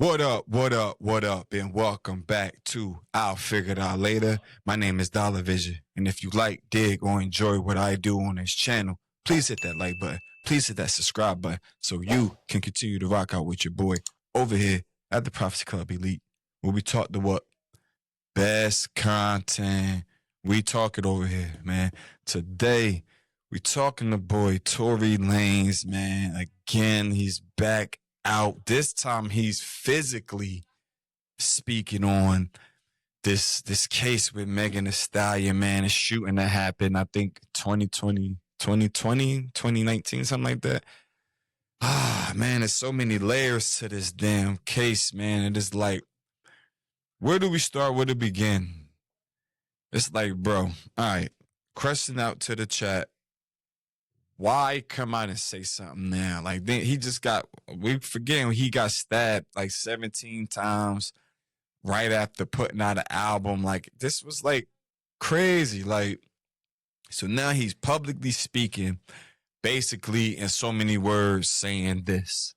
What up, what up, what up, and welcome back to I'll Figure It Out Later. My name is DollaVision, and if you like, dig, or enjoy what I do on this channel, please hit that like button, please hit that subscribe button, so you can continue to rock out with your boy over here at the Prophecy Club Elite, where we talk the what? Best content. We talk it over here, man. Today, we talking to boy Tory Lanez, man. Again, he's back out. This time he's physically speaking on this case with Megan Thee Stallion, man. A shooting that happened, I think 2019, something like that. Man, there's so many layers to this damn case, man. It is like, where do we start? Where to begin? It's like, bro, all right, question out to the chat. Why come out and say something now? Like, then he just we forgetting he got stabbed like 17 times right after putting out an album. Like, this was like crazy. Like, so now he's publicly speaking, basically in so many words, saying this.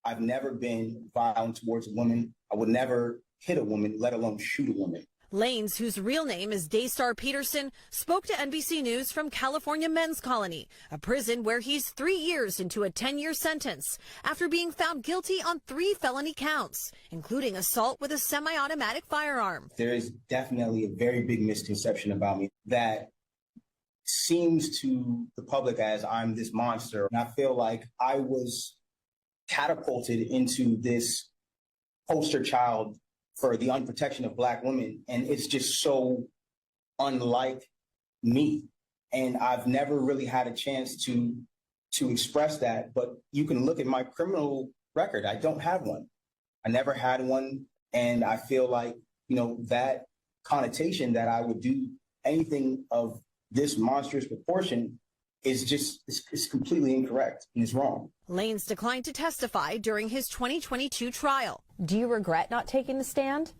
I've never been violent towards a woman. I would never hit a woman, let alone shoot a woman. Lanez, whose real name is Daystar Peterson, spoke to NBC News from California Men's Colony, a prison where he's 3 years into a 10-year sentence after being found guilty on 3 felony counts, including assault with a semi-automatic firearm. There is definitely a very big misconception about me that seems to the public as I'm this monster. And I feel like I was catapulted into this poster child for the unprotection of Black women. And it's just so unlike me. And I've never really had a chance to express that. But you can look at my criminal record. I don't have one. I never had one. And I feel like, that connotation that I would do anything of this monstrous proportion is completely incorrect and is wrong. Lanez declined to testify during his 2022 trial. Do you regret not taking the stand?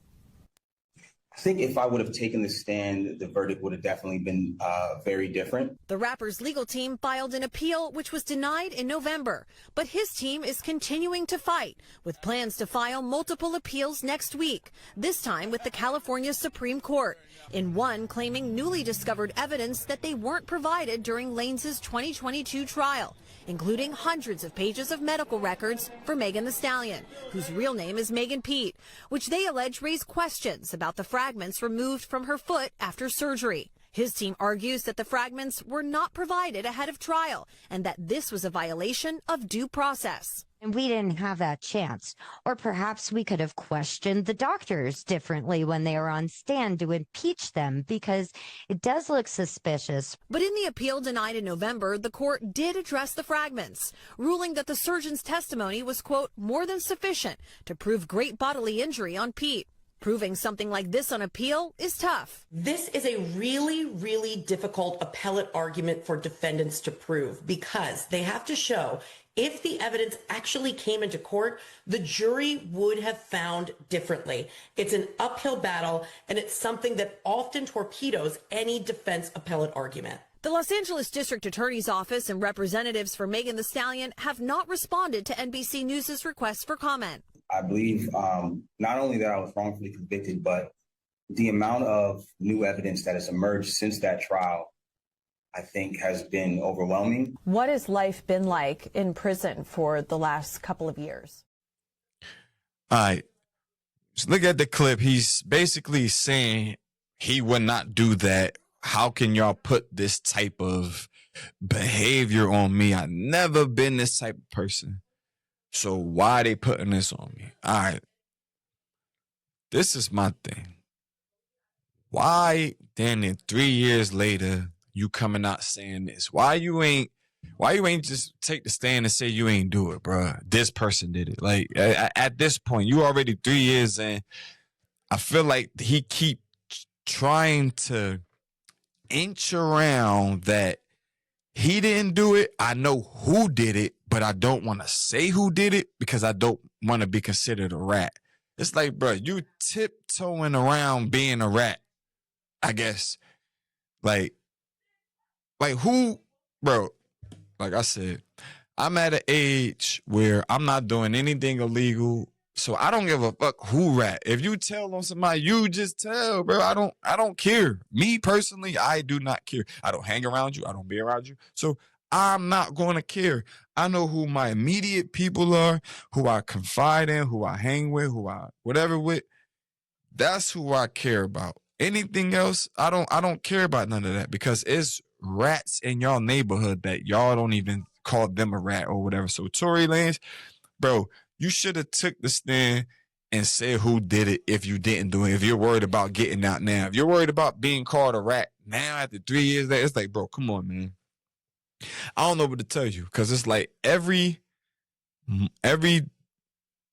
I think if I would have taken the stand, the verdict would have definitely been very different. The rapper's legal team filed an appeal, which was denied in November. But his team is continuing to fight, with plans to file multiple appeals next week, this time with the California Supreme Court, in one claiming newly discovered evidence that they weren't provided during Lanez's 2022 trial, including hundreds of pages of medical records for Megan Thee Stallion, whose real name is Megan Pete, which they allege raise questions about the fragments removed from her foot after surgery. His team argues that the fragments were not provided ahead of trial and that this was a violation of due process. And we didn't have that chance. Or perhaps we could have questioned the doctors differently when they were on stand to impeach them, because it does look suspicious. But in the appeal denied in November, the court did address the fragments, ruling that the surgeon's testimony was, quote, more than sufficient to prove great bodily injury on Pete. Proving something like this on appeal is tough. This is a really, really difficult appellate argument for defendants to prove, because they have to show if the evidence actually came into court, the jury would have found differently. It's an uphill battle, and it's something that often torpedoes any defense appellate argument. The Los Angeles District Attorney's Office and representatives for Megan Thee Stallion have not responded to NBC News' request for comment. I believe not only that I was wrongfully convicted, but the amount of new evidence that has emerged since that trial, I think, has been overwhelming. What has life been like in prison for the last couple of years? All right, just look at the clip. He's basically saying he would not do that. How can y'all put this type of behavior on me? I've never been this type of person. So why are they putting this on me? All right. This is my thing. Why then 3 years later you coming out saying this? Why you ain't just take the stand and say you ain't do it, bro? This person did it. Like, at this point, you already 3 years in. I feel like he keep trying to inch around that he didn't do it. I know who did it, but I don't want to say who did it because I don't want to be considered a rat. It's like, bro, you tiptoeing around being a rat, I guess. Like who, bro, like I said, I'm at an age where I'm not doing anything illegal. So I don't give a fuck who rat. If you tell on somebody, you just tell, bro. I don't care. Me personally, I do not care. I don't hang around you. I don't be around you. So I'm not going to care. I know who my immediate people are, who I confide in, who I hang with, who I whatever with. That's who I care about. Anything else, I don't care about none of that, because it's rats in y'all neighborhood that y'all don't even call them a rat or whatever. So Tory Lanez, bro, you should have took the stand and said who did it if you didn't do it. If you're worried about getting out now, if you're worried about being called a rat now after 3 years, it's like, bro, come on, man. I don't know what to tell you, because it's like every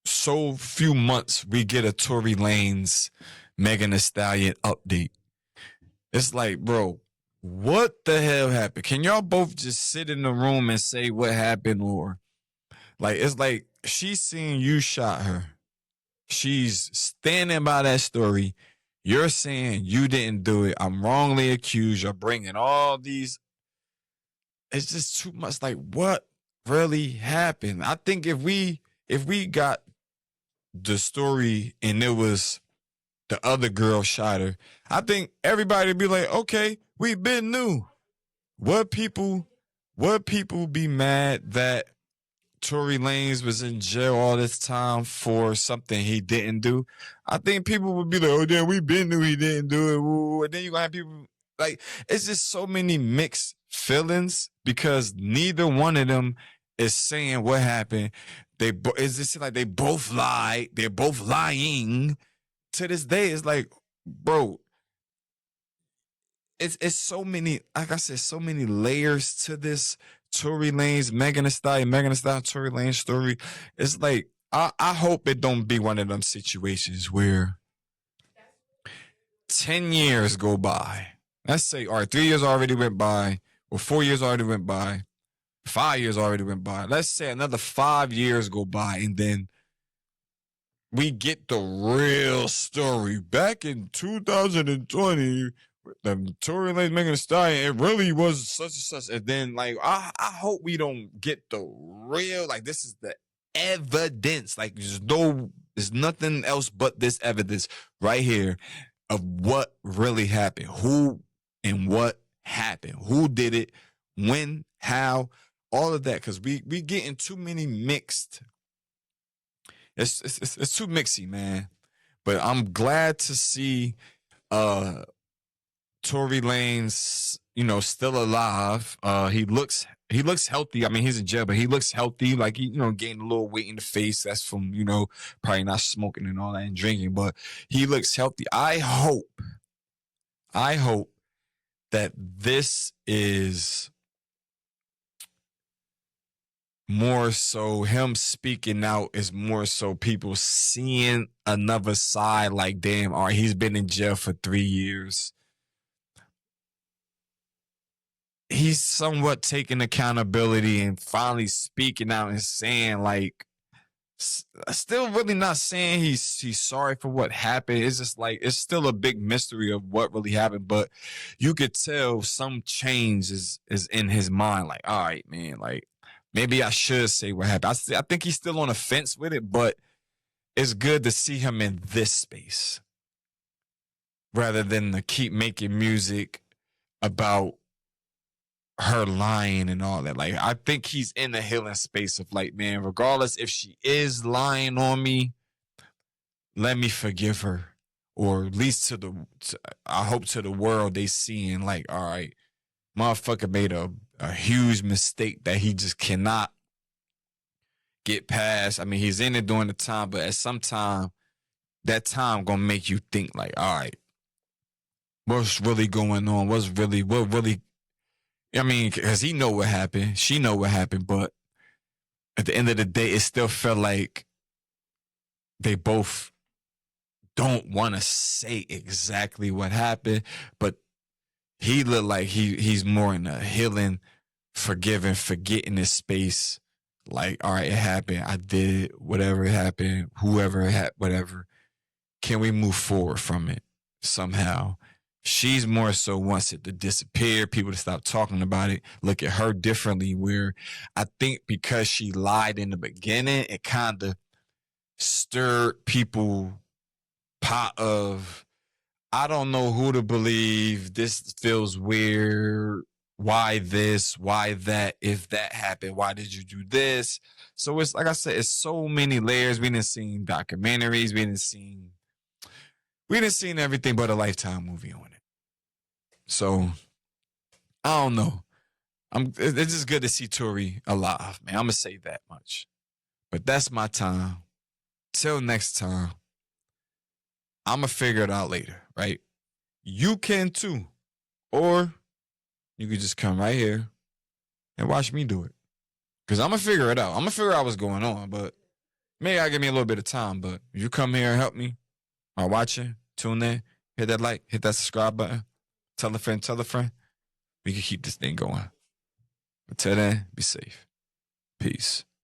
so few months we get a Tory Lanez, Megan Thee Stallion update. It's like, bro, what the hell happened? Can y'all both just sit in the room and say what happened? Or like, it's like she's seeing you shot her. She's standing by that story. You're saying you didn't do it. I'm wrongly accused. You're bringing all these. It's just too much. Like, what really happened? I think if we got the story and it was the other girl shot her, I think everybody would be like, okay, we been knew. What people be mad that Tory Lanez was in jail all this time for something he didn't do? I think people would be like, oh, damn, we been knew he didn't do it. Ooh. And then you gonna have people like, it's just so many mixed feelings, because neither one of them is saying what happened. It's just like they both lied. They're both lying. To this day, it's like, bro, it's so many, like I said, so many layers to this Tory Lanez, Megan Thee Stallion, Tory Lanez story. It's like, I hope it don't be one of them situations where 10 years go by. Let's say, all right, 3 years already went by, or 4 years already went by, 5 years already went by. Let's say another 5 years go by, and then we get the real story. Back in 2020, the Tory Lanez, Megan Thee Stallion, it really was such and such. And then, like, I hope we don't get the real, like, this is the evidence. Like, there's nothing else but this evidence right here of what really happened. Who and what happened. Who did it, when, how, all of that. Because we getting too many mixed. It's too mixy, man. But I'm glad to see Tory Lanez, still alive. He looks healthy. I mean, he's in jail, but he looks healthy. Like, he, gained a little weight in the face. That's from, probably not smoking and all that and drinking, but he looks healthy. I hope that this is more so him speaking out, is more so people seeing another side. Like, damn, all right, he's been in jail for 3 years. He's somewhat taking accountability and finally speaking out and saying, like, still really not saying he's sorry for what happened. It's just like, it's still a big mystery of what really happened, but you could tell some change is in his mind. Like, all right, man, like, maybe I should say what happened. I think he's still on the fence with it, but it's good to see him in this space rather than to keep making music about her lying and all that. Like, I think he's in the healing space of, like, man, regardless if she is lying on me, let me forgive her. Or at least I hope to the world they seeing, like, all right, motherfucker made a huge mistake that he just cannot get past. I mean, he's in it during the time, but at some time, that time gonna make you think, like, all right, what's really going on? What really, I mean, because he know what happened, she know what happened, but at the end of the day, it still felt like they both don't want to say exactly what happened, but he looked like he's more in a healing, forgiving, forgetting this space. Like, all right, it happened. I did it. Whatever happened, whoever had whatever. Can we move forward from it somehow? She's more so wants it to disappear, people to stop talking about it, look at her differently, where I think because she lied in the beginning, it kind of stirred people pot of, I don't know who to believe. This feels weird. Why this? Why that? If that happened, why did you do this? So it's like I said, it's so many layers. We didn't seen documentaries. We didn't seen everything but a Lifetime movie on it. So I don't know. It's just good to see Tory alive, man. I'm gonna say that much. But that's my time. Till next time. I'm gonna figure it out later, right? You can too. Or you could just come right here and watch me do it. Because I'm gonna figure it out. I'm gonna figure out what's going on, but maybe I give me a little bit of time. But if you come here and help me, or watching, tune in, hit that like, hit that subscribe button, tell a friend, we can keep this thing going. Until then, be safe. Peace.